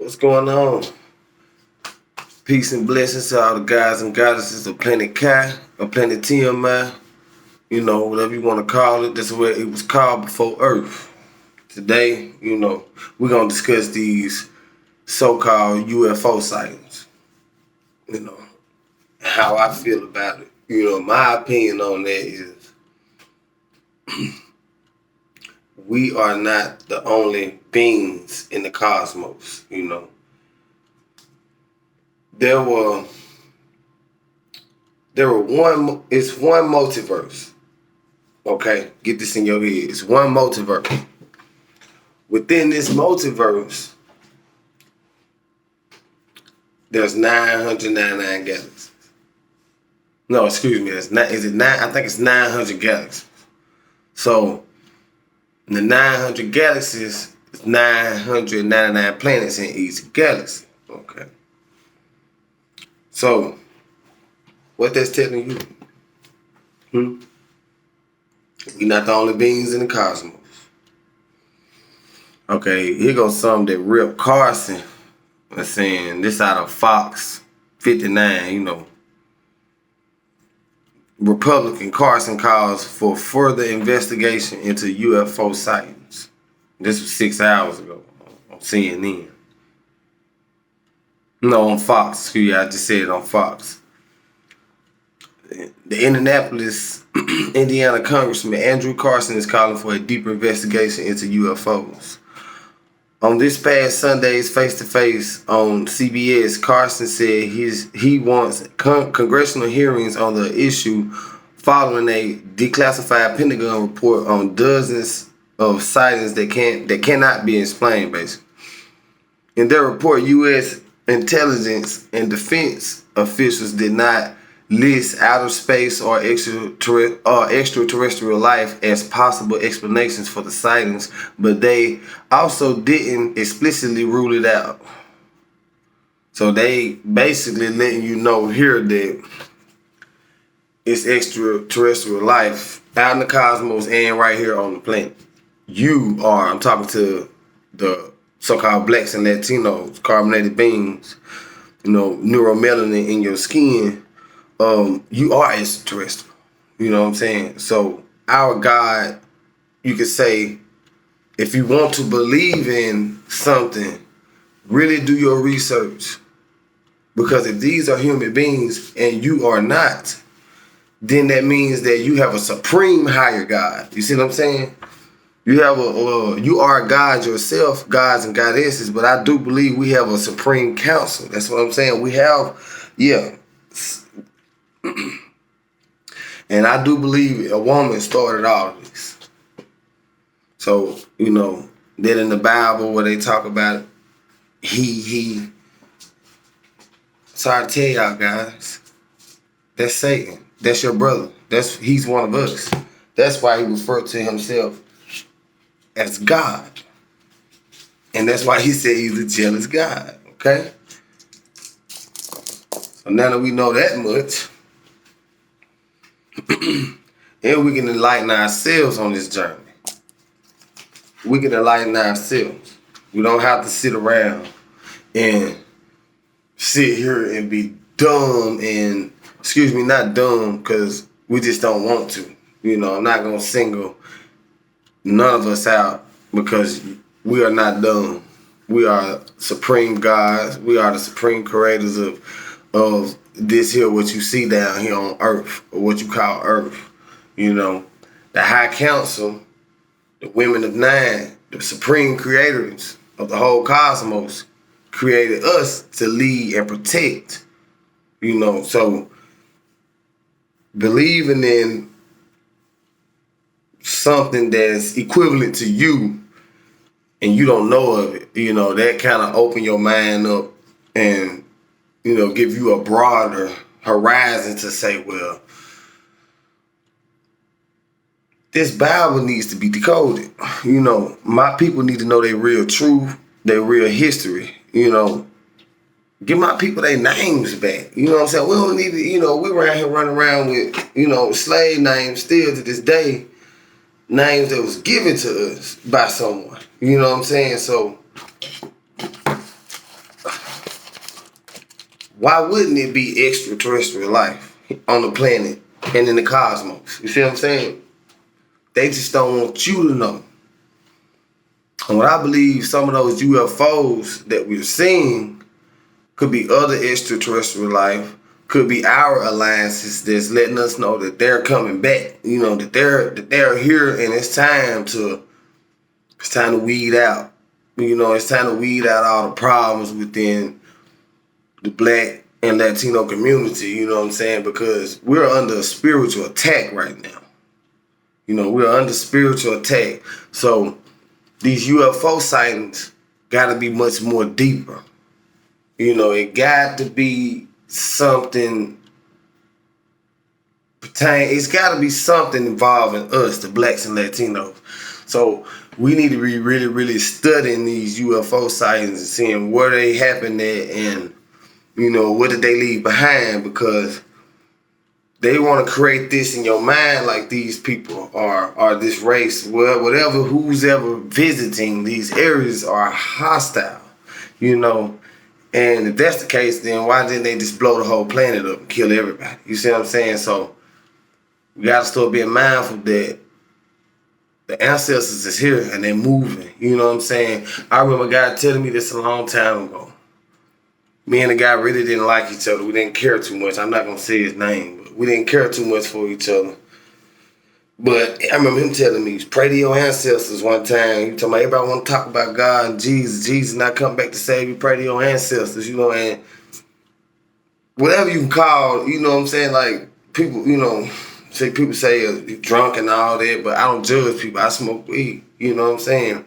What's going on? Peace and blessings to all the guys and goddesses of Planet Kai or Planet TMI. Whatever you want to call it. That's what it was called before Earth. Today, we're going to discuss these so-called UFO sightings. How I feel about it. My opinion on that is we are not the only beings in the cosmos. There were it's one multiverse. Okay, get this in your head. It's one multiverse. Within this multiverse, there's 999 galaxies. No, excuse me. Is it 9? I think it's 900 galaxies. So, in the 900 galaxies, it's 999 planets in each galaxy. Okay. So, what that's telling you? We're not the only beings in the cosmos. Okay, here goes something that Rip Carson was saying. This out of Fox 59, Republican Carson calls for further investigation into UFO sightings. This was 6 hours ago on CNN. No, on Fox. Excuse me, I just said it on Fox. The Indianapolis, Indiana Congressman Andrew Carson is calling for a deeper investigation into UFOs. On this past Sunday's face-to-face on CBS, Carson said he wants congressional hearings on the issue following a declassified Pentagon report on dozens of sightings that cannot be explained, basically. In their report, U.S. intelligence and defense officials did not list outer space or extraterrestrial life as possible explanations for the sightings, but they also didn't explicitly rule it out. So they basically letting you know here that it's extraterrestrial life out in the cosmos and right here on the planet. I'm talking to the so-called blacks and Latinos, carbonated beings, neuromelanin in your skin. You are extraterrestrial. You know what I'm saying? So our God, you could say, if you want to believe in something, really do your research. Because if these are human beings and you are not, then that means that you have a supreme higher God. You see what I'm saying? You are God yourself, gods and goddesses, but I do believe we have a supreme council. That's what I'm saying. We have, and I do believe a woman started all of this. So, that in the Bible where they talk about it, he. Sorry to tell y'all guys, that's Satan. That's your brother. He's one of us. That's why he referred to himself as God. And that's why he said he's a jealous God. Okay? So now that we know that much, and we can enlighten ourselves on this journey. We can enlighten ourselves. We don't have to sit around and sit here and be dumb and, not dumb, because we just don't want to. I'm not going to single none of us out because we are not dumb. We are supreme gods. We are the supreme creators of this here, what you see down here on Earth, or what you call Earth. The High Council, the Women of Nine, the supreme creators of the whole cosmos, created us to lead and protect. So believing in something that's equivalent to you and you don't know of it, that kind of open your mind up and, give you a broader horizon to say, well, this Bible needs to be decoded. My people need to know their real truth, their real history. Give my people their names back. You know what I'm saying? We don't need to, we around here running around with, slave names still to this day, names that was given to us by someone. You know what I'm saying? So why wouldn't it be extraterrestrial life on the planet and in the cosmos? You see what I'm saying? They just don't want you to know. And what I believe some of those UFOs that we're seeing could be other extraterrestrial life, could be our alliances that's letting us know that they're coming back. You know, that they're here, and it's time to weed out. You know, it's time to weed out all the problems within the Black and Latino community. You know what I'm saying? Because we're under a spiritual attack right now. You know, we're under spiritual attack. So these UFO sightings got to be much more deeper. You know, it got to be something it's got to be something involving us, the Blacks and Latinos. So we need to be really, really studying these UFO sightings and seeing where they happened at, and, you know, what did they leave behind, because they want to create this in your mind like these people are this race, well, whatever, who's ever visiting these areas are hostile, you know. And if that's the case, then why didn't they just blow the whole planet up and kill everybody? You see what I'm saying? So we got to start being mindful that the ancestors is here and they're moving. You know what I'm saying? I remember a guy telling me this a long time ago. Me and the guy really didn't like each other. We didn't care too much. I'm not going to say his name, but we didn't care too much for each other. But I remember him telling me, pray to your ancestors one time. He told me, everybody want to talk about God and Jesus. Jesus not come back to save you. Pray to your ancestors, you know, and whatever you can call, you know what I'm saying? Like, people, you know, people say you're drunk and all that, but I don't judge people. I smoke weed, you know what I'm saying?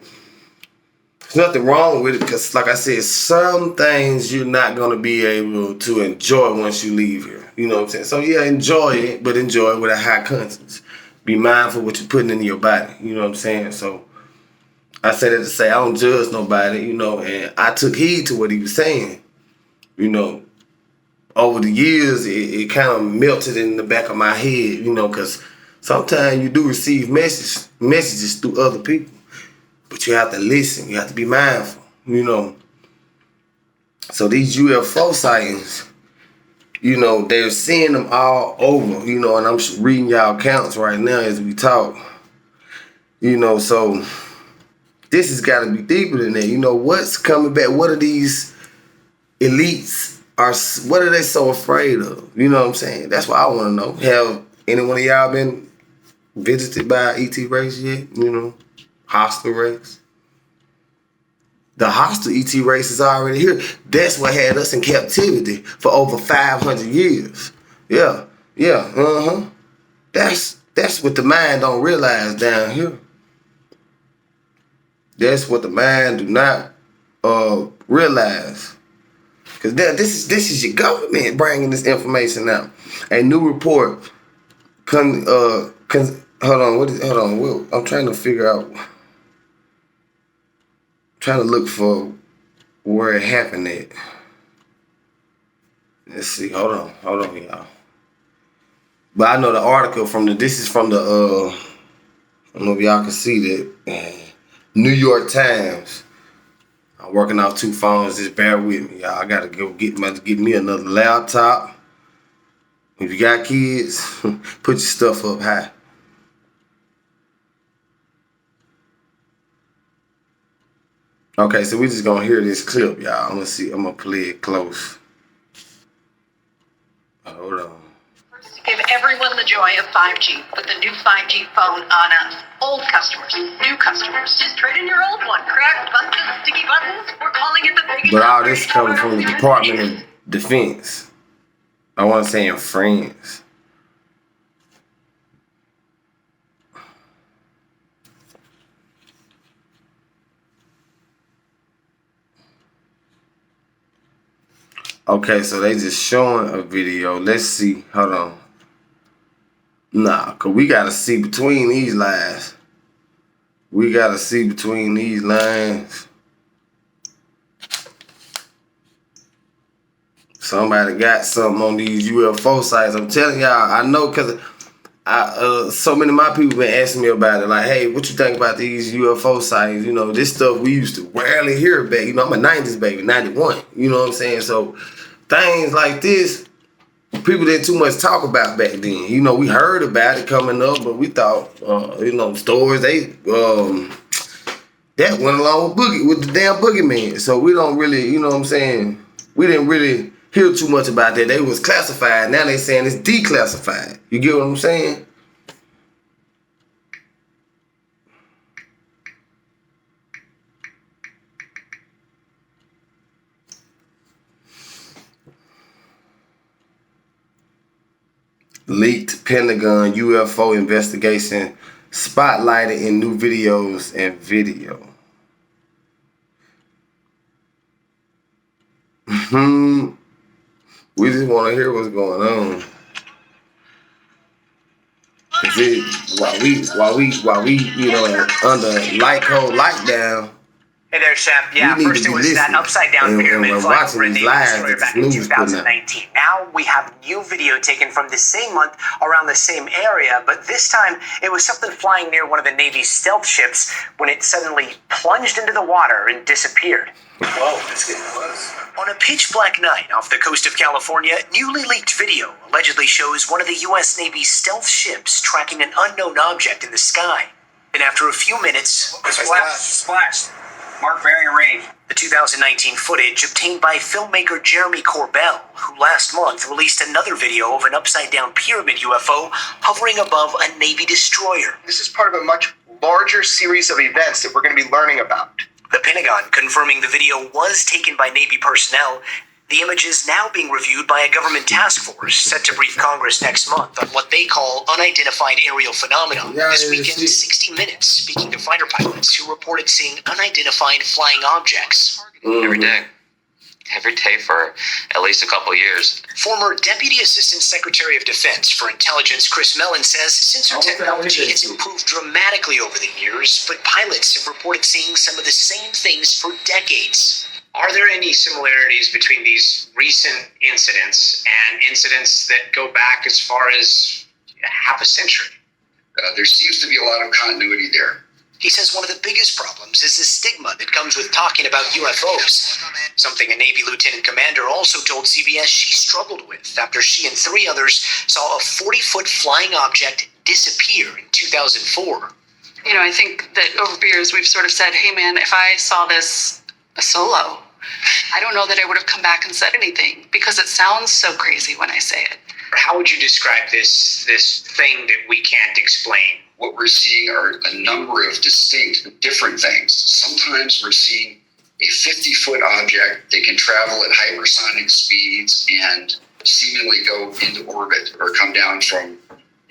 There's nothing wrong with it, because, like I said, some things you're not going to be able to enjoy once you leave here. You know what I'm saying? So, yeah, enjoy it, but enjoy it with a high conscience. Be mindful what you're putting into your body. You know what I'm saying? So, I say that to say I don't judge nobody, you know, and I took heed to what he was saying. You know, over the years, it kind of melted in the back of my head, you know, because sometimes you do receive messages through other people. But you have to listen. You have to be mindful, you know. So these UFO sightings, you know, they're seeing them all over, you know, and I'm reading y'all accounts right now as we talk. You know, so this has got to be deeper than that. You know, what's coming back? What are these elites, what are they so afraid of? You know what I'm saying? That's what I want to know. Have any one of y'all been visited by an ET race yet? You know? Hostile race. The hostile ET race is already here. That's what had us in captivity for over 500 years. Yeah. That's what the mind don't realize down here. That's what the mind do not realize. Because this is your government bringing this information out. A new report. Hold on. I'm trying to figure out. Trying to look for where it happened at. Let's see. Hold on, y'all. But I know the article this is from the I don't know if y'all can see that. New York Times. I'm working off 2 phones. Just bear with me, y'all. I gotta go get me another laptop. If you got kids, put your stuff up high. Okay, so we just gonna hear this clip, y'all. I'm gonna play it close. Hold on. Give everyone the joy of 5G. Put the new 5G phone on us. Old customers, new customers. Just trade in your old one. Cracked, busted, sticky buttons. We're calling it the biggest. But all this comes from the Department of Defense. I want to say in France. Okay, so they just showing a video. Let's see. Hold on. Nah, because we got to see between these lines. We got to see between these lines. Somebody got something on these UFO sites. I'm telling y'all, I know, because so many of my people been asking me about it. Like, hey, what you think about these UFO sightings? You know, this stuff we used to rarely hear back. You know, I'm a 90s baby, 91. You know what I'm saying? So things like this, people didn't too much talk about back then. You know, we heard about it coming up, but we thought, you know, stories, that went along with the damn boogeyman. So we don't really, you know what I'm saying? We didn't really hear too much about that. They was classified. Now they saying it's declassified. You get what I'm saying? Leaked Pentagon U.F.O investigation spotlighted in new videos and video. We just want to hear what's going on. While we, you know, under light code lockdown. Hey there, Shep. Yeah, first it was that upside-down pyramid flying over a Navy destroyer back in 2019. Now we have new video taken from the same month around the same area, but this time it was something flying near one of the Navy's stealth ships when it suddenly plunged into the water and disappeared. Whoa, that's getting close. On a pitch-black night off the coast of California, newly leaked video allegedly shows one of the U.S. Navy's stealth ships tracking an unknown object in the sky. And after a few minutes, splashed. Mark bearing range. The 2019 footage obtained by filmmaker Jeremy Corbell, who last month released another video of an upside-down pyramid UFO hovering above a Navy destroyer. This is part of a much larger series of events that we're going to be learning about. The Pentagon confirming the video was taken by Navy personnel. The image is now being reviewed by a government task force set to brief Congress next month on what they call unidentified aerial phenomena. This weekend, 60 Minutes speaking to fighter pilots who reported seeing unidentified flying objects. Every day for at least a couple years. Former Deputy Assistant Secretary of Defense for Intelligence Chris Mellon says sensor technology has improved dramatically over the years, but pilots have reported seeing some of the same things for decades. Are there any similarities between these recent incidents and incidents that go back as far as half a century? There seems to be a lot of continuity there. He says one of the biggest problems is the stigma that comes with talking about UFOs, something a Navy lieutenant commander also told CBS she struggled with after she and 3 others saw a 40-foot flying object disappear in 2004. You know, I think that over years we've sort of said, hey man, if I saw this solo, I don't know that I would have come back and said anything because it sounds so crazy when I say it. How would you describe this thing that we can't explain? What we're seeing are a number of distinct, different things. Sometimes we're seeing a 50-foot object that can travel at hypersonic speeds and seemingly go into orbit or come down from,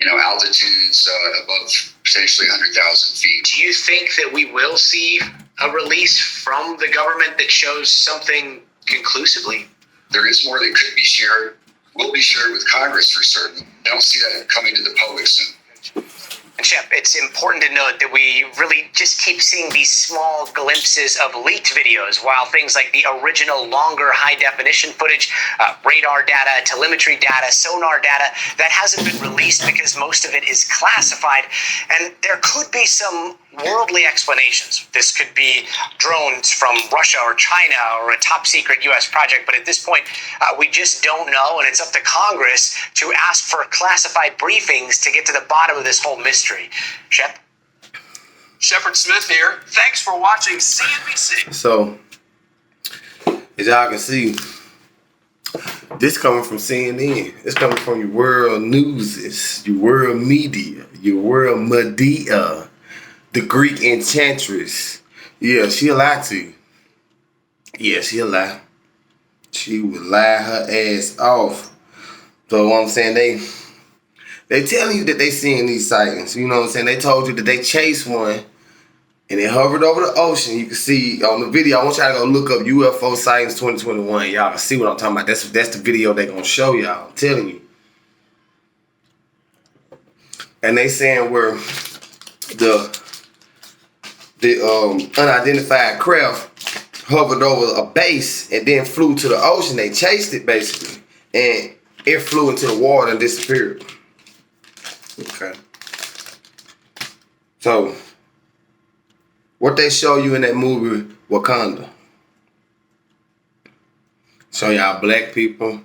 altitudes above potentially 100,000 feet. Do you think that we will see a release from the government that shows something conclusively? There is more that could be shared, will be shared with Congress for certain. I don't see that coming to the public soon. And Shep, it's important to note that we really just keep seeing these small glimpses of leaked videos, while things like the original longer high-definition footage, radar data, telemetry data, sonar data, that hasn't been released because most of it is classified. And there could be some worldly explanations. This could be drones from Russia or China or a top-secret U.S. project, but at this point, we just don't know, and it's up to Congress to ask for classified briefings to get to the bottom of this whole mystery. Shep? Shepard Smith here. Thanks for watching CNBC. So, as y'all can see, this coming from CNN. It's coming from your world newses, your world media, your world media. The Greek enchantress. Yeah, she'll lie to you. Yeah, she'll lie. She would lie her ass off. So what I'm saying, they telling you that they seeing these sightings. You know what I'm saying? They told you that they chased one and it hovered over the ocean. You can see on the video. I want y'all to go look up UFO sightings 2021. Y'all can see what I'm talking about. That's the video they gonna show y'all. I'm telling you. And they saying where the unidentified craft hovered over a base and then flew to the ocean. They chased it basically, and it flew into the water and disappeared. Okay. So, what they show you in that movie, Wakanda. Show y'all black people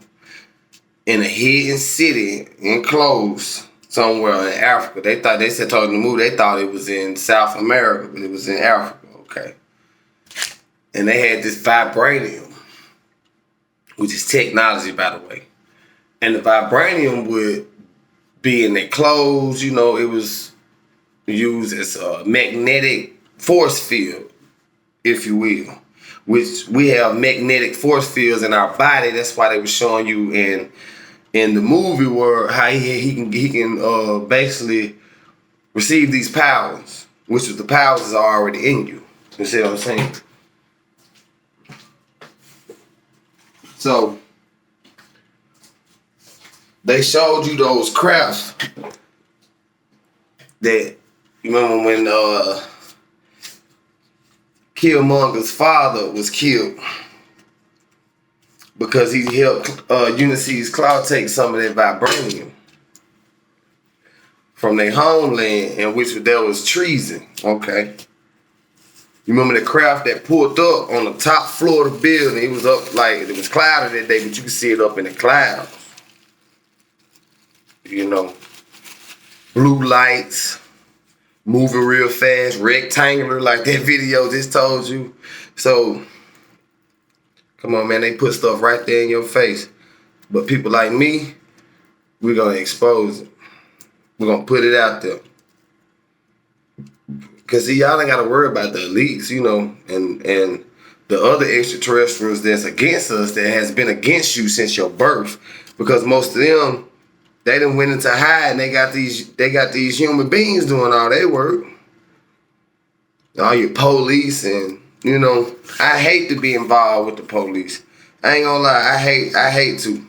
in a hidden city, enclosed somewhere in Africa. They said told in the movie they thought it was in South America, but it was in Africa. Okay. And they had this vibranium, which is technology, by the way. And the vibranium would be in their clothes. You know, it was used as a magnetic force field, if you will. Which we have magnetic force fields in our body. That's why they were showing you in the movie where how he can basically receive these powers, which is the powers are already in you. You see what I'm saying? So they showed you those crafts that you remember when Killmonger's father was killed because he helped Ulysses Claw take some of that vibranium from their homeland, in which there was treason. Okay. You remember the craft that pulled up on the top floor of the building? It was up like it was cloudy that day, but you could see it up in the clouds. You know, blue lights, moving real fast, rectangular, like that video just told you. So, come on, man, they put stuff right there in your face. But people like me, we're going to expose it. We're going to put it out there. Because, see, y'all ain't got to worry about the elites, you know, and the other extraterrestrials that's against us, that has been against you since your birth. Because most of them, they done went into hide and they got these human beings doing all their work. All your police and, you know, I hate to be involved with the police. I ain't gonna lie, I hate to.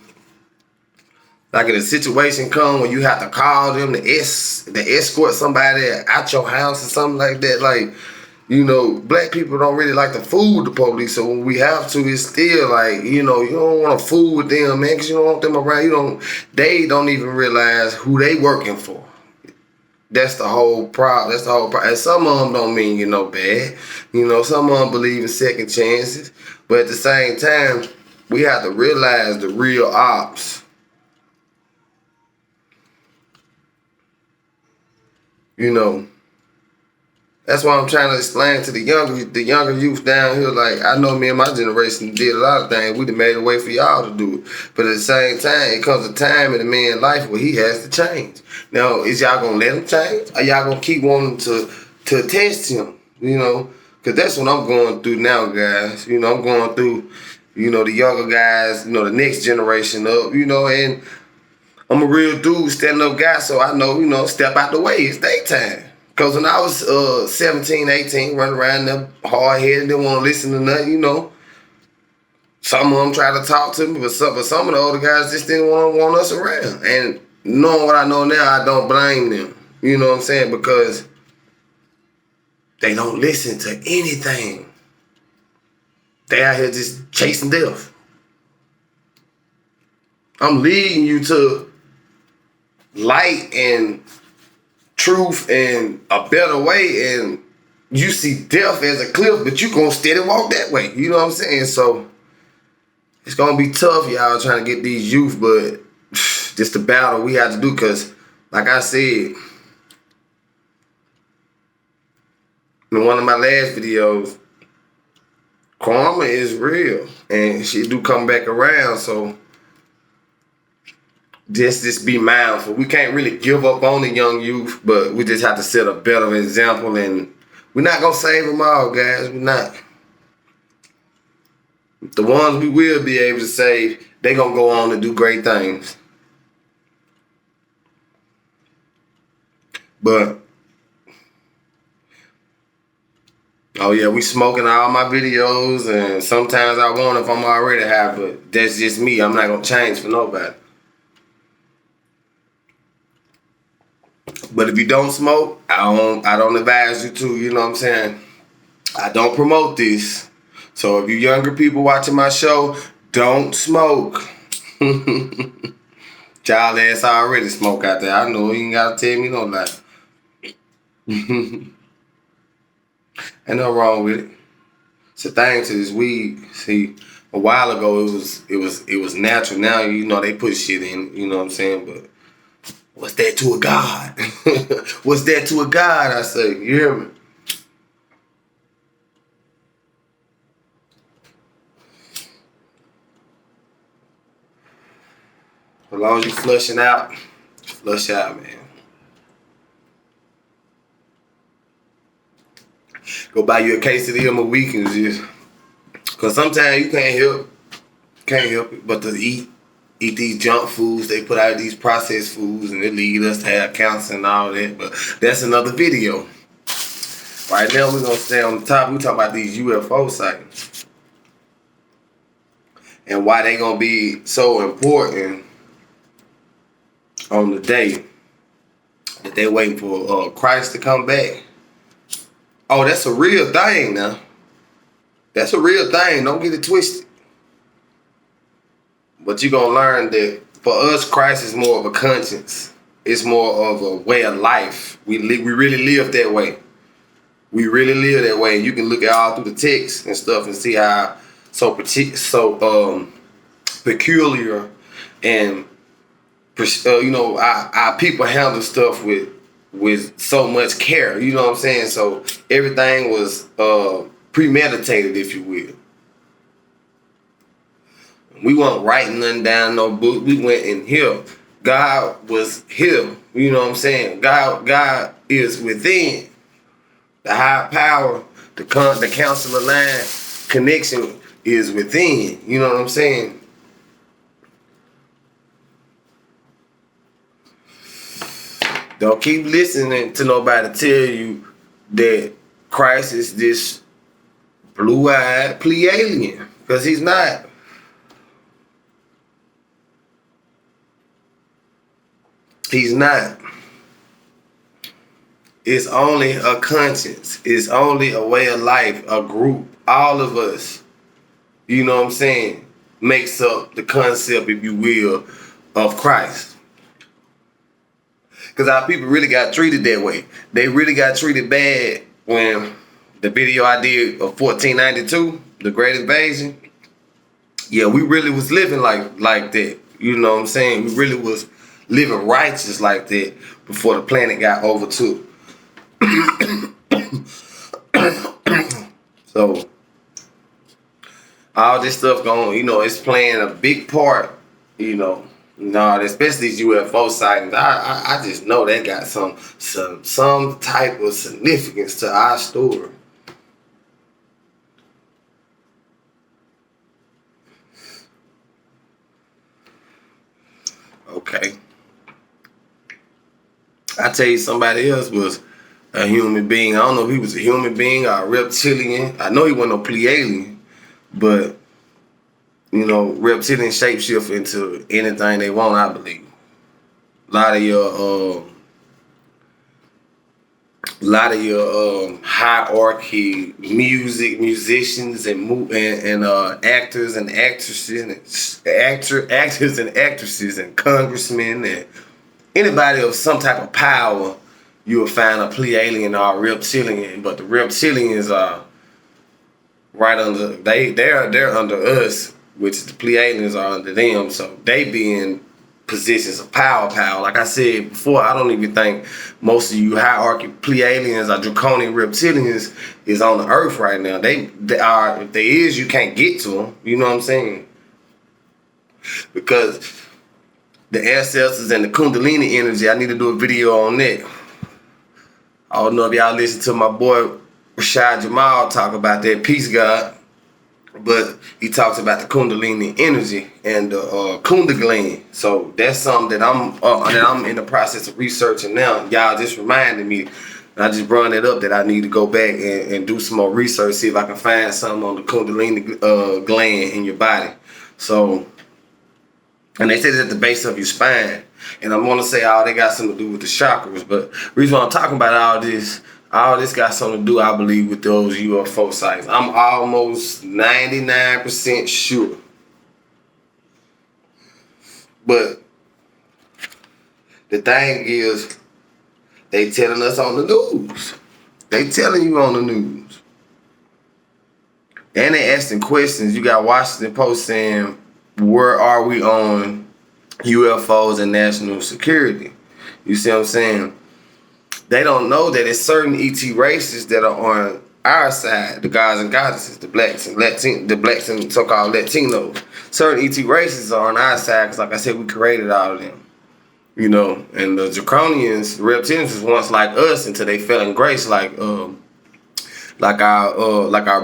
Like if a situation come when you have to call them to escort somebody out your house or something like that, like, you know, black people don't really like to fool with the police, so when we have to, it's still like, you know, you don't want to fool with them, man, because you don't want them around. They don't even realize who they working for. That's the whole problem. And some of them don't mean you no bad. You know, some of them believe in second chances. But at the same time, we have to realize the real ops. You know, that's why I'm trying to explain to the younger youth down here. Like, I know me and my generation did a lot of things. We done made a way for y'all to do it. But at the same time, it comes a time in a man's life where he has to change. Now, is y'all gonna let him change? Or y'all gonna keep wanting to test him? You know, because that's what I'm going through now, guys. You know, I'm going through, you know, the younger guys, you know, the next generation up, you know, and I'm a real dude, standing up guy, so I know, you know, step out the way. It's daytime. Because when I was 17, 18, running around there hard-headed, didn't want to listen to nothing, you know. Some of them tried to talk to me, but some of the older guys just didn't want us around. And knowing what I know now, I don't blame them. You know what I'm saying? Because they don't listen to anything. They out here just chasing death. I'm leading you to light and truth and a better way, and you see death as a cliff, but you gonna steady walk that way. You know what I'm saying? So it's gonna be tough, y'all, trying to get these youth, but just the battle we have to do, because like I said in one of my last videos, karma is real and she do come back around. So just be mindful. We can't really give up on the young youth, but we just have to set a better example, and we're not gonna save them all, guys. We're not. The ones we will be able to save, they gonna go on and do great things. But oh yeah, we smoking all my videos, and sometimes I want if I'm already high, but that's just me. I'm not gonna change for nobody. But if you don't smoke, I don't advise you to, you know what I'm saying? I don't promote this. So if you younger people watching my show, don't smoke. Child ass already smoke out there. I know, you ain't gotta tell me no lie. Ain't no wrong with it. It's a thing to this weed. See, A while ago, it was natural. Now, you know, they put shit in, you know what I'm saying? But what's that to a God? What's that to a God, I say? You hear me? As long as you flush out, man. Go buy you a quesadilla on the weekends, just. Cause sometimes you can't help it but to eat these junk foods. They put out these processed foods and it lead us to have cancer and all that. But that's another video. Right now we're gonna stay on the top. We talking about these UFO sightings and why they gonna be so important on the day that they waiting for Christ to come back. Oh, that's a real thing now. That's a real thing. Don't get it twisted. But you're going to learn that for us, Christ is more of a conscience. It's more of a way of life. We really live that way. We really live that way. You can look at all through the text and stuff and see how so peculiar and you know, our people handle stuff with so much care. You know what I'm saying? So everything was premeditated, if you will. We weren't writing nothing down, no book. We went in here. God was here. You know what I'm saying? God is within. The high power, the counselor line connection is within. You know what I'm saying? Don't keep listening to nobody tell you that Christ is this blue-eyed Pleiadian, because he's not. He's not. It's only a conscience. It's only a way of life, a group. All of us, you know what I'm saying, makes up the concept, if you will, of Christ. Because our people really got treated that way. They really got treated bad when the video I did of 1492, the Great Invasion. Yeah, we really was living like that. You know what I'm saying? We really was living righteous like that before the planet got overtook. So all this stuff going, you know, it's playing a big part, you know. Especially these UFO sightings. I just know they got some type of significance to our story. Okay. I tell you, somebody else was a human being. I don't know if he was a human being or a reptilian. I know he wasn't no Pleiadian, but you know, reptilian shapeshift into anything they want, I believe. A lot of your hierarchy musicians and actors and actresses actors and actresses and congressmen and anybody of some type of power, you will find a Pleiadian or a reptilian. But the reptilians are right under they're under us, which the Pleiadians are under them. So they be in positions of power. Like I said before, I don't even think most of you hierarchy Pleiadians or draconian reptilians is on the earth right now. They are, if there is, you can't get to them. You know what I'm saying? Because the ancestors and the Kundalini energy, I need to do a video on that. I don't know if y'all listen to my boy Rashad Jamal talk about that peace God, but he talks about the Kundalini energy and the Kunda gland. So that's something that I'm in the process of researching now. Y'all just reminded me. I just brought it up that I need to go back and do some more research, see if I can find something on the Kundalini gland in your body. So, and they say it's at the base of your spine. And I'm going to say, they got something to do with the chakras. But the reason why I'm talking about all this got something to do, I believe, with those UFO sightings. I'm almost 99% sure. But the thing is, they telling us on the news. They telling you on the news. And they asking questions. You got Washington Post saying, where are we on UFOs and national security? You see what I'm saying? They don't know that it's certain ET races that are on our side, the gods and goddesses, the blacks and so-called Latinos. Certain ET races are on our side because, like I said, we created all of them. You know, and the Draconians, the reptilians, was once like us until they fell in grace, like our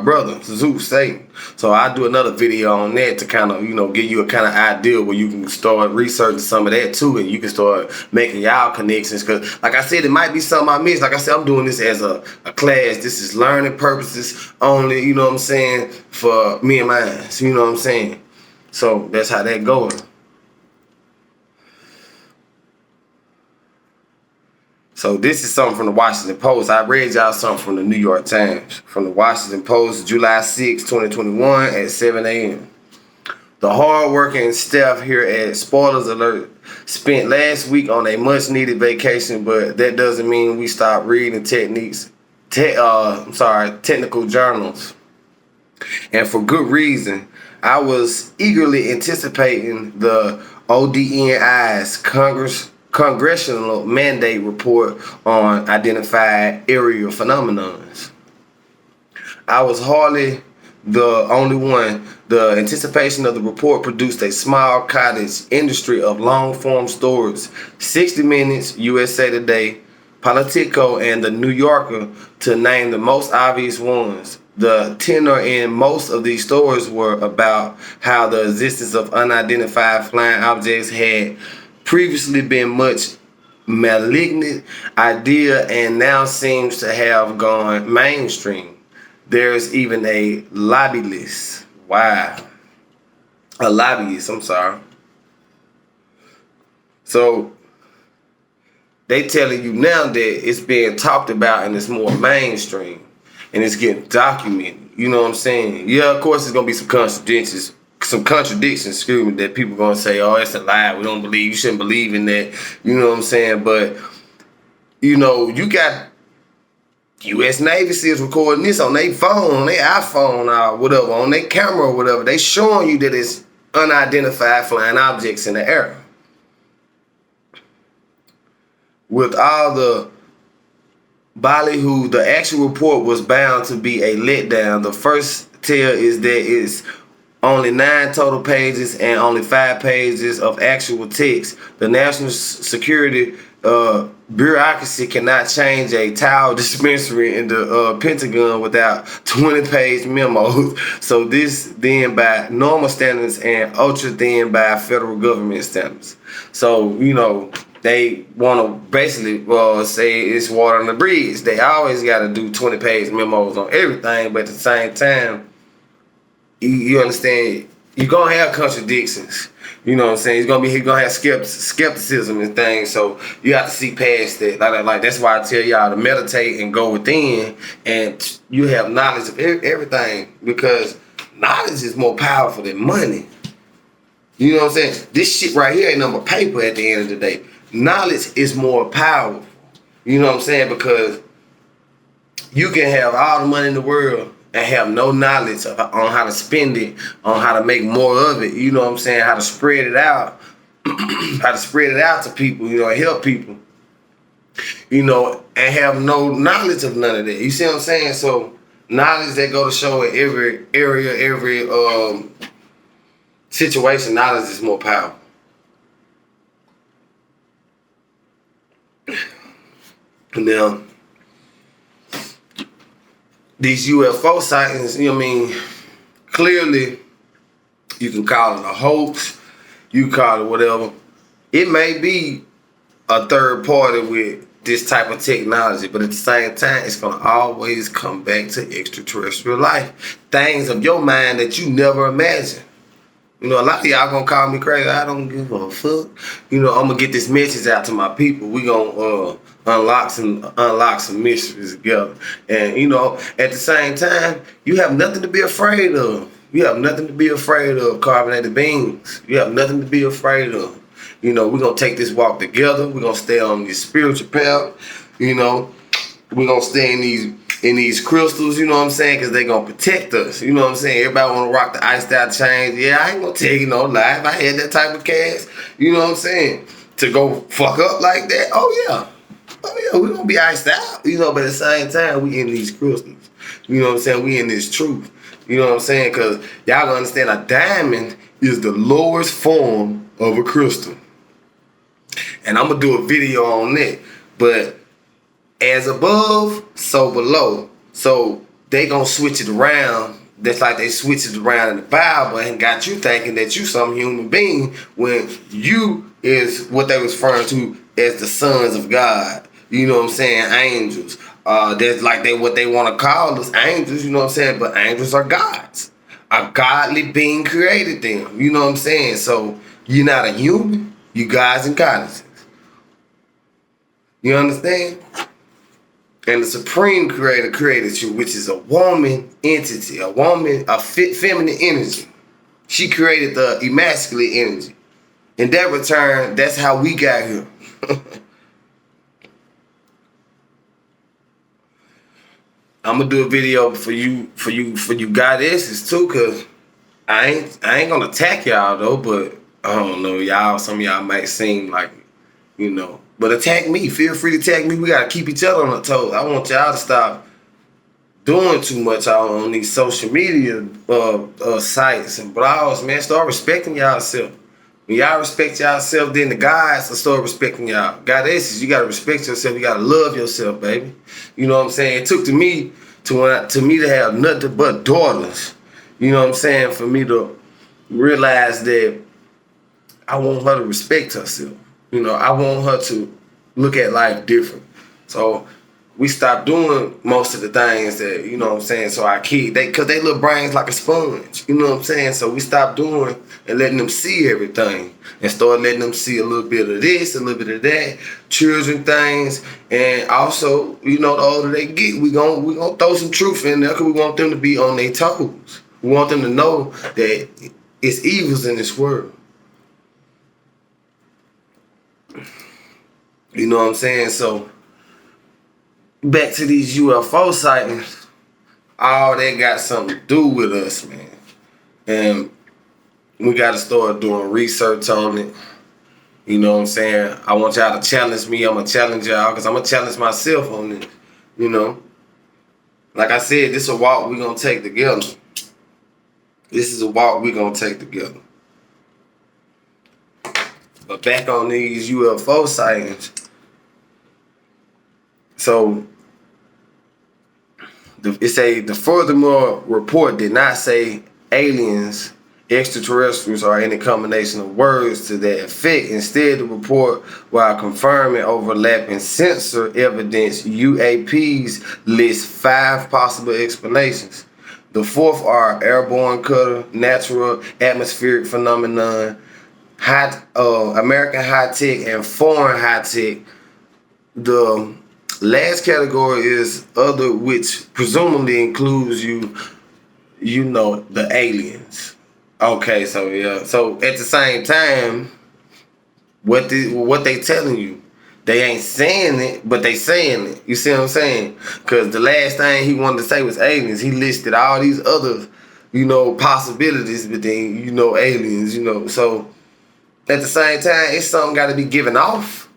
brother Zeus Satan. So I'll do another video on that to kind of, you know, give you a kind of idea where you can start researching some of that too, and you can start making y'all connections. Because like I said, it might be something I missed. Like I said, I'm doing this as a class. This is learning purposes only, you know what I'm saying, for me and mine. So, you know what I'm saying? So that's how that going. So this is something from the Washington Post. I read y'all something from the New York Times. From the Washington Post, July 6, 2021 at 7 a.m. The hard-working staff here at Spoilers Alert spent last week on a much-needed vacation, but that doesn't mean we stopped reading technical journals. And for good reason. I was eagerly anticipating the ODNI's Congressional Mandate Report on Identified Aerial Phenomenons. I was hardly the only one. The anticipation of the report produced a small cottage industry of long-form stories. 60 Minutes, USA Today, Politico, and The New Yorker, to name the most obvious ones. The tenor in most of these stories were about how the existence of unidentified flying objects had previously been much malignant idea and now seems to have gone mainstream. There's even a lobbyist. Wow. A lobbyist, I'm sorry. So they telling you now that it's being talked about and it's more mainstream and it's getting documented. You know what I'm saying? Yeah, of course there's gonna be some contradictions, excuse me, that people gonna say, oh, it's a lie, we don't believe, you shouldn't believe in that, you know what I'm saying? But, you know, you got U.S. Navy SEALs recording this on their phone, on their iPhone or whatever, on their camera or whatever. They showing you that it's unidentified flying objects in the air. With all the ballyhoo, the actual report was bound to be a letdown. The first tell is that it's only 9 total pages and only 5 pages of actual text. The national security bureaucracy cannot change a towel dispensary in the Pentagon without 20-page memos. So this then by normal standards and ultra then by federal government standards. So, you know, they want to basically say it's water on the bridge. They always got to do 20-page memos on everything, but at the same time, you understand, you're going to have contradictions. You know what I'm saying? He's gonna have skepticism and things, so you have to see past that. Like that's why I tell y'all to meditate and go within, and you have knowledge of everything, because knowledge is more powerful than money. You know what I'm saying? This shit right here ain't nothing but paper at the end of the day. Knowledge is more powerful. You know what I'm saying? Because you can have all the money in the world and have no knowledge on how to spend it, on how to make more of it, you know what I'm saying, how to spread it out, how to spread it out to people, you know, help people, you know, and have no knowledge of none of that. You see what I'm saying? So knowledge that go to show in every area, every situation, knowledge is more powerful. Now, these UFO sightings, you know what I mean, clearly you can call it a hoax, you can call it whatever. It may be a third party with this type of technology, but at the same time, it's going to always come back to extraterrestrial life. Things of your mind that you never imagined. You know, a lot of y'all gonna call me crazy. I don't give a fuck. You know, I'm gonna get this message out to my people. We gonna unlock some mysteries together. And you know, at the same time, you have nothing to be afraid of. You have nothing to be afraid of, carbonated beings. You have nothing to be afraid of. You know, we're gonna take this walk together. We're gonna stay on this spiritual path. You know, we're gonna stay in these in these crystals, you know what I'm saying? Because they going to protect us, you know what I'm saying? Everybody want to rock the iced out chains. Yeah, I ain't going to tell you no lie. If I had that type of cash, you know what I'm saying? To go fuck up like that, oh yeah, we going to be iced out, you know, but at the same time, we in these crystals. You know what I'm saying? We in this truth. You know what I'm saying? Because y'all gonna understand a diamond is the lowest form of a crystal. And I'm going to do a video on that. But as above, so below. So they gonna switch it around. That's like they switch it around in the Bible and got you thinking that you some human being when you is what they was referring to as the sons of God. You know what I'm saying? Angels. That's like what they want to call us angels. You know what I'm saying? But angels are gods. A godly being created them. You know what I'm saying? So you're not a human. You gods and goddesses. You understand? And the Supreme Creator created you, which is a woman entity, a feminine energy. She created the emasculate energy. In that return, that's how we got here. I'm gonna do a video for you goddesses too, cause I ain't gonna attack y'all though, but I don't know, some of y'all might seem like, you know. But attack me. Feel free to attack me. We gotta keep each other on the toes. I want y'all to stop doing too much on these social media sites and blogs, man. Start respecting y'allself. When y'all respect y'allself, then the guys will start respecting y'all. Goddesses, you gotta respect yourself. You gotta love yourself, baby. You know what I'm saying? It took to me to have nothing but daughters. You know what I'm saying? For me to realize that I want her to respect herself. You know, I want her to look at life different. So we stopped doing most of the things that, you know what I'm saying, so our kids, because they little brains like a sponge, you know what I'm saying? So we stopped doing and letting them see everything and start letting them see a little bit of this, a little bit of that, children things. And also, you know, the older they get, we gonna throw some truth in there because we want them to be on their toes. We want them to know that it's evils in this world. You know what I'm saying? So back to these UFO sightings, all that got something to do with us, man. And we got to start doing research on it. You know what I'm saying? I want y'all to challenge me. I'm going to challenge y'all because I'm going to challenge myself on this. You know? Like I said, this is a walk we're going to take together. This is a walk we're going to take together. But back on these UFO sightings. So the furthermore report did not say aliens, extraterrestrials, or any combination of words to that effect. Instead, the report, while confirming overlapping sensor evidence, UAPs list 5 possible explanations. The 4th are airborne cutter, natural atmospheric phenomenon, American high-tech, and foreign high-tech. The last category is other, which presumably includes you know, the aliens. Okay, so yeah. So at the same time, what they telling you? They ain't saying it, but they saying it. You see what I'm saying? Because the last thing he wanted to say was aliens. He listed all these other, you know, possibilities, but then, you know, aliens, you know. So at the same time, it's something got to be given off.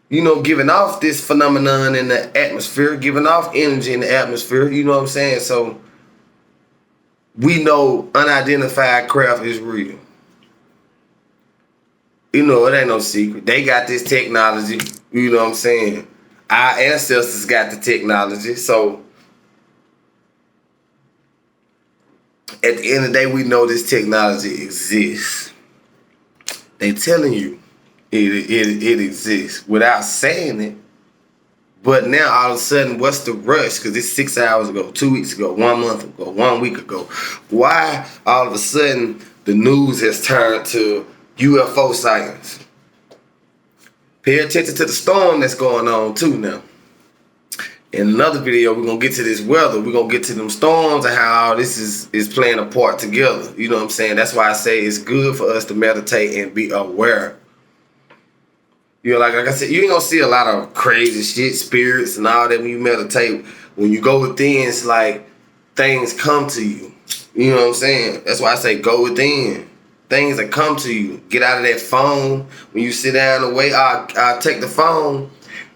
You know, giving off this phenomenon in the atmosphere, giving off energy in the atmosphere, you know what I'm saying? So we know unidentified craft is real. You know, it ain't no secret. They got this technology, you know what I'm saying? Our ancestors got the technology, so at the end of the day, we know this technology exists. They telling you it exists without saying it. But now all of a sudden, what's the rush? Because it's 6 hours ago, 2 weeks ago, 1 month ago, 1 week ago. Why all of a sudden the news has turned to UFO sightings? Pay attention to the storm that's going on too now. In another video, we're going to get to this weather. We're going to get to them storms and how all this is playing a part together. You know what I'm saying? That's why I say it's good for us to meditate and be aware. You know, like I said, you ain't gonna see a lot of crazy shit, spirits and all that when you meditate. when you go within, it's like things come to you. You know what I'm saying? That's why I say go within. Things that come to you. Get out of that phone. When you sit down and wait, I'll take the phone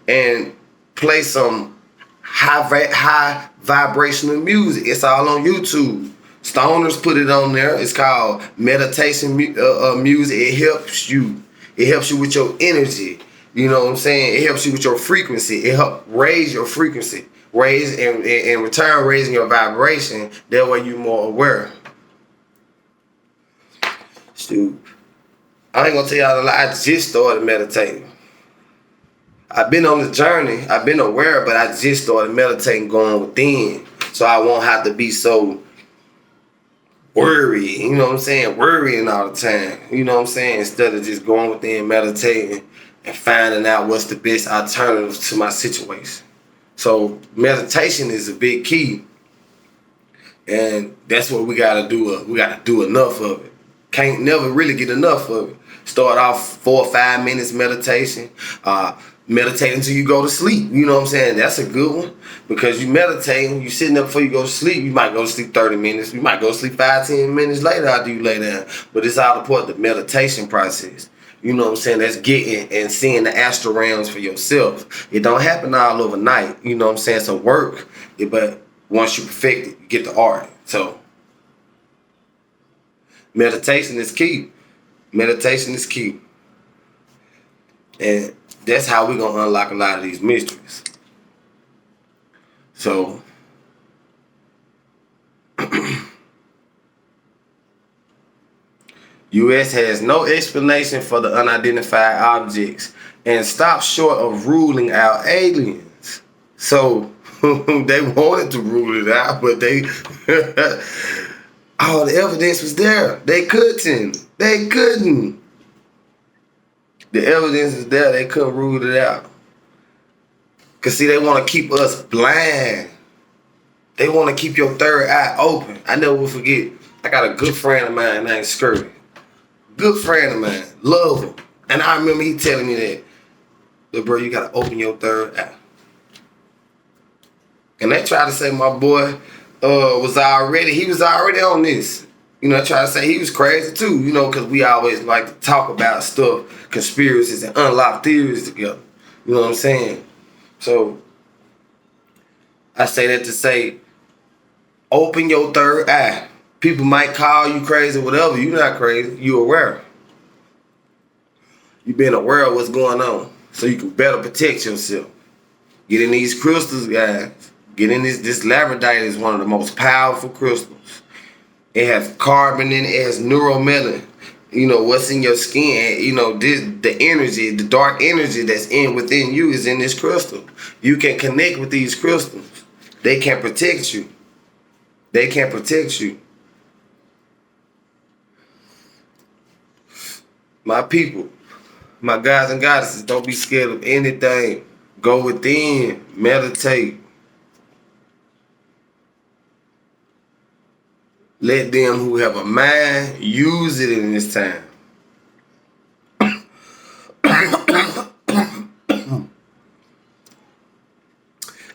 and play some high vibrational music. It's all on YouTube. Stoners put it on there. It's called meditation music. It helps you. It helps you with your energy. You know what I'm saying? It helps you with your frequency. It helps raise your frequency. Raise and in return raising your vibration. That way you're more aware. Shoot. I ain't gonna tell y'all a lie. I just started meditating. I've been on the journey. I've been aware, but I just started meditating, going within. So I won't have to be so worried. You know what I'm saying? Worrying all the time. You know what I'm saying? Instead of just going within, meditating, and finding out what's the best alternative to my situation. So meditation is a big key. And that's what we gotta do. We gotta do enough of it. Can't never really get enough of it. Start off 4 or 5 minutes meditation. Meditate until you go to sleep. You know what I'm saying? That's a good one. Because you meditating, you sitting up before you go to sleep, you might go to sleep 30 minutes. You might go to sleep 5-10 minutes later after you lay down. But it's all a part of the meditation process. You know what I'm saying? That's getting and seeing the astral realms for yourself. It don't happen all overnight. You know what I'm saying? It's a work. But once you perfect it, you get the art. So meditation is key. Meditation is key. And that's how we're going to unlock a lot of these mysteries. So, U.S. has no explanation for the unidentified objects and stopped short of ruling out aliens. So, they wanted to rule it out, but they... all the evidence was there. They couldn't. The evidence is there. They couldn't rule it out. Because, see, they want to keep us blind. They want to keep your third eye open. I never will forget. I got a good friend of mine named Scurvy. Good friend of mine. Love him. And I remember he telling me that, "Look, bro, you got to open your third eye." And they tried to say my boy was already on this. You know, I try to say he was crazy too, you know, because we always like to talk about stuff, conspiracies, and unlock theories together. You know what I'm saying? So, I say that to say, open your third eye. People might call you crazy, whatever. You're not crazy. You're aware. You've been aware of what's going on, so you can better protect yourself. Get in these crystals, guys. Get in this labradorite is one of the most powerful crystals. It has carbon in it. It has neuromelanin. You know, what's in your skin, you know, the energy, the dark energy that's within you is in this crystal. You can connect with these crystals. They can protect you. They can protect you. My people, my guys and goddesses, don't be scared of anything. Go within, meditate. Let them who have a mind use it in this time.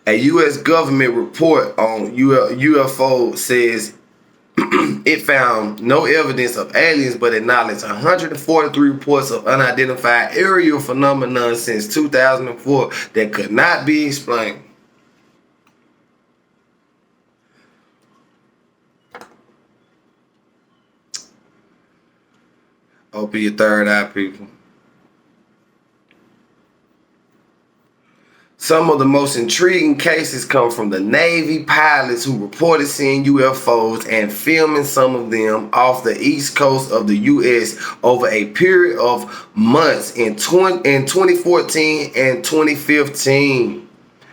A U.S. government report on U.F.O says it found no evidence of aliens, but acknowledged 143 reports of unidentified aerial phenomenon since 2004 that could not be explained. Open your third eye, people. Some of the most intriguing cases come from the Navy pilots who reported seeing UFOs and filming some of them off the east coast of the U.S. over a period of months in 2014 and 2015.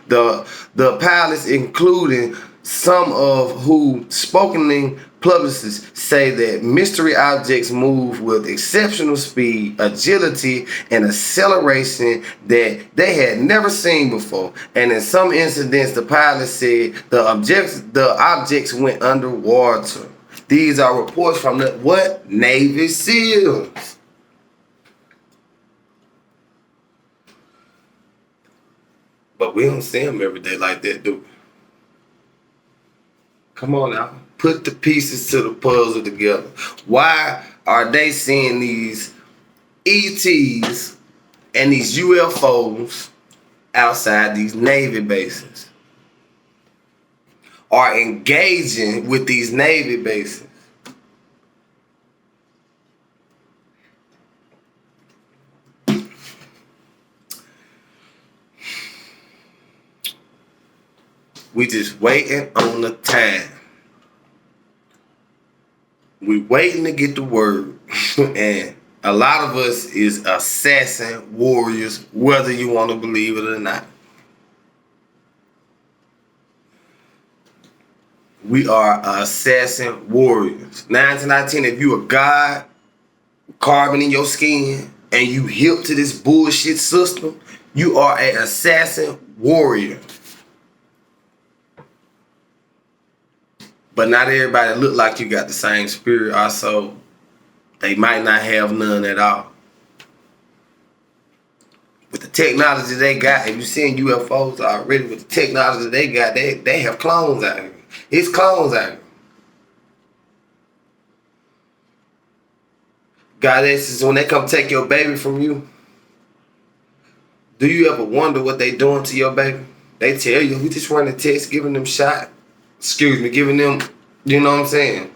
The pilots, including some of who spoken publicists, say that mystery objects move with exceptional speed, agility, and acceleration that they had never seen before. And in some incidents, the pilots said the objects went underwater. These are reports from the what? Navy SEALs. But we don't see them every day like that, do we? Come on now. Put the pieces to the puzzle together. Why are they seeing these ETs and these UFOs outside these Navy bases? Are engaging with these Navy bases? We just waiting on the time. We waiting to get the word. And a lot of us is assassin warriors, whether you want to believe it or not. We are assassin warriors. 9 out of 10, if you a god, carbon in your skin, and you hip to this bullshit system, you are an assassin warrior. But not everybody look like you got the same spirit or soul. They might not have none at all. With the technology they got, if you seen UFOs already, with the technology they got, they have clones out here. It's clones out here. Goddesses, when they come take your baby from you, do you ever wonder what they doing to your baby? They tell you, we just run a test, giving them shot. Giving them, you know what I'm saying?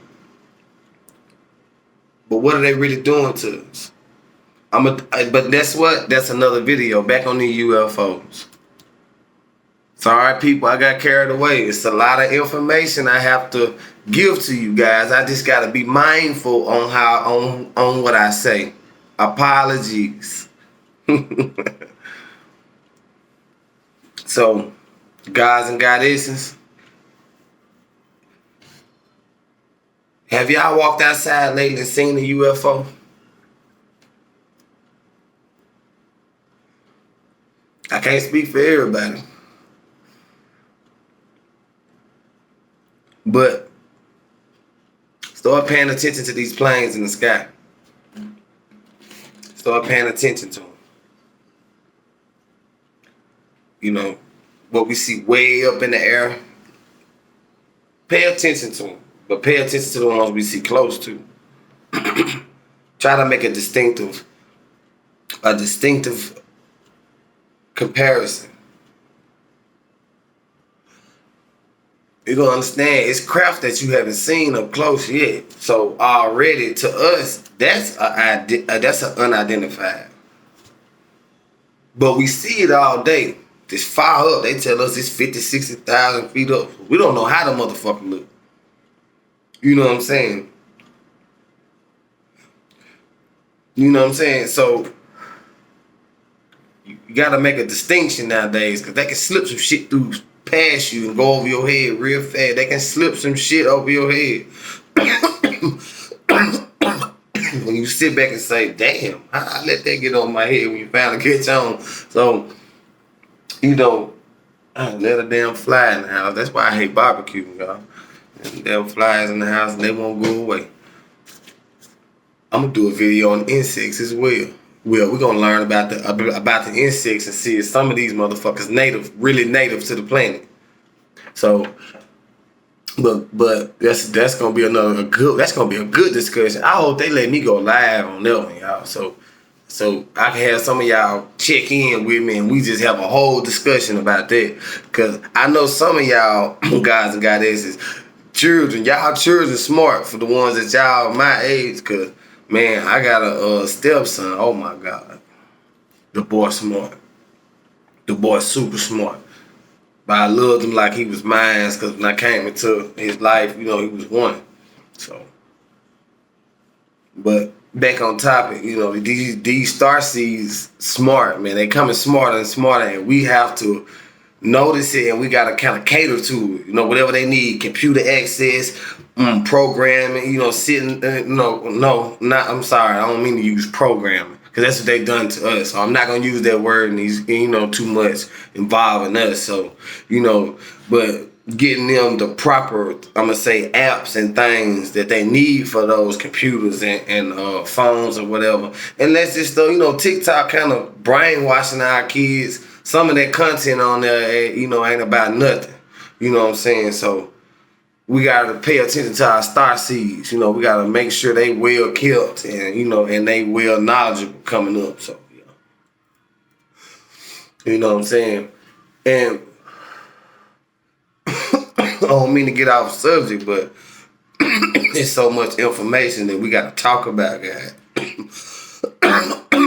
But what are they really doing to us? But that's what? That's another video. Back on the UFOs. Sorry, people, I got carried away. It's a lot of information I have to give to you guys. I just got to be mindful on what I say. Apologies. So, guys and goddesses, have y'all walked outside lately and seen a UFO? I can't speak for everybody. But start paying attention to these planes in the sky. Start paying attention to them. You know, what we see way up in the air. Pay attention to them. But pay attention to the ones we see close to. Try to make a distinctive comparison. You're going to understand it's craft that you haven't seen up close yet. So already to us, that's an unidentified. But we see it all day. This far up, they tell us it's 50, 60,000 feet up. We don't know how the motherfucker look. You know what I'm saying? You know what I'm saying? So you got to make a distinction nowadays, because they can slip some shit through past you and go over your head real fast. They can slip some shit over your head. When you sit back and say, damn, I let that get on my head when you finally catch on. So, you know, I let a damn fly in the house. That's why I hate barbecuing, y'all. And damn flies in the house and they won't go away. I'm gonna do a video on insects as well. Well, we're gonna learn about the insects and see if some of these motherfuckers really native to the planet. So, but that's gonna be a good discussion. I hope they let me go live on that one, y'all. So I can have some of y'all check in with me and we just have a whole discussion about that. Cause I know some of y'all guys and goddesses, y'all children smart for the ones that y'all my age. Cause man, I got a stepson. Oh my God, the boy smart. The boy super smart. But I loved him like he was mine, because when I came into his life, you know, he was one. So, but back on topic, you know, these starseeds smart, man. They coming smarter and smarter, and we have to notice it, and we gotta kind of cater to it. You know, whatever they need, computer access, programming. You know, I'm sorry, I don't mean to use programming, because that's what they done to us. So I'm not gonna use that word, and he's, you know, too much involving us. So, you know, but getting them the proper, I'm gonna say, apps and things that they need for those computers and phones or whatever. And let's just, you know, TikTok kind of brainwashing our kids. Some of that content on there, you know, ain't about nothing. You know what I'm saying? So we gotta pay attention to our star seeds. You know, we gotta make sure they well kept and and they well knowledgeable coming up. So you know what I'm saying? And I don't mean to get off subject, but there's so much information that we gotta talk about, guys.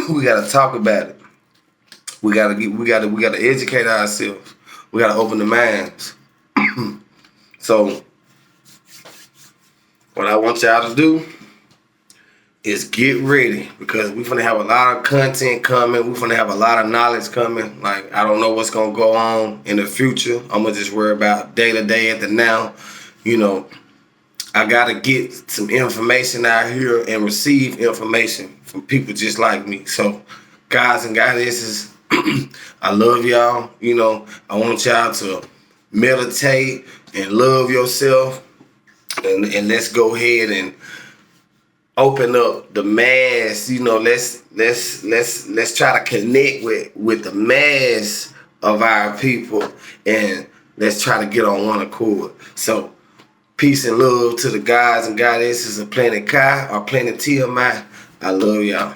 We gotta talk about it. We gotta educate ourselves. We gotta open the minds. So what I want y'all to do is get ready, because we're gonna have a lot of content coming. We're gonna have a lot of knowledge coming. Like, I don't know what's gonna go on in the future. I'm gonna just worry about day to day at the now. I gotta get some information out here and receive information from people just like me. So, guys and goddesses, I love y'all. I want y'all to meditate and love yourself, and let's go ahead and open up the mass. Let's try to connect with the mass of our people, and let's try to get on one accord. So, peace and love to the guys and goddesses of Planet Kai or Planet TMI. I love y'all.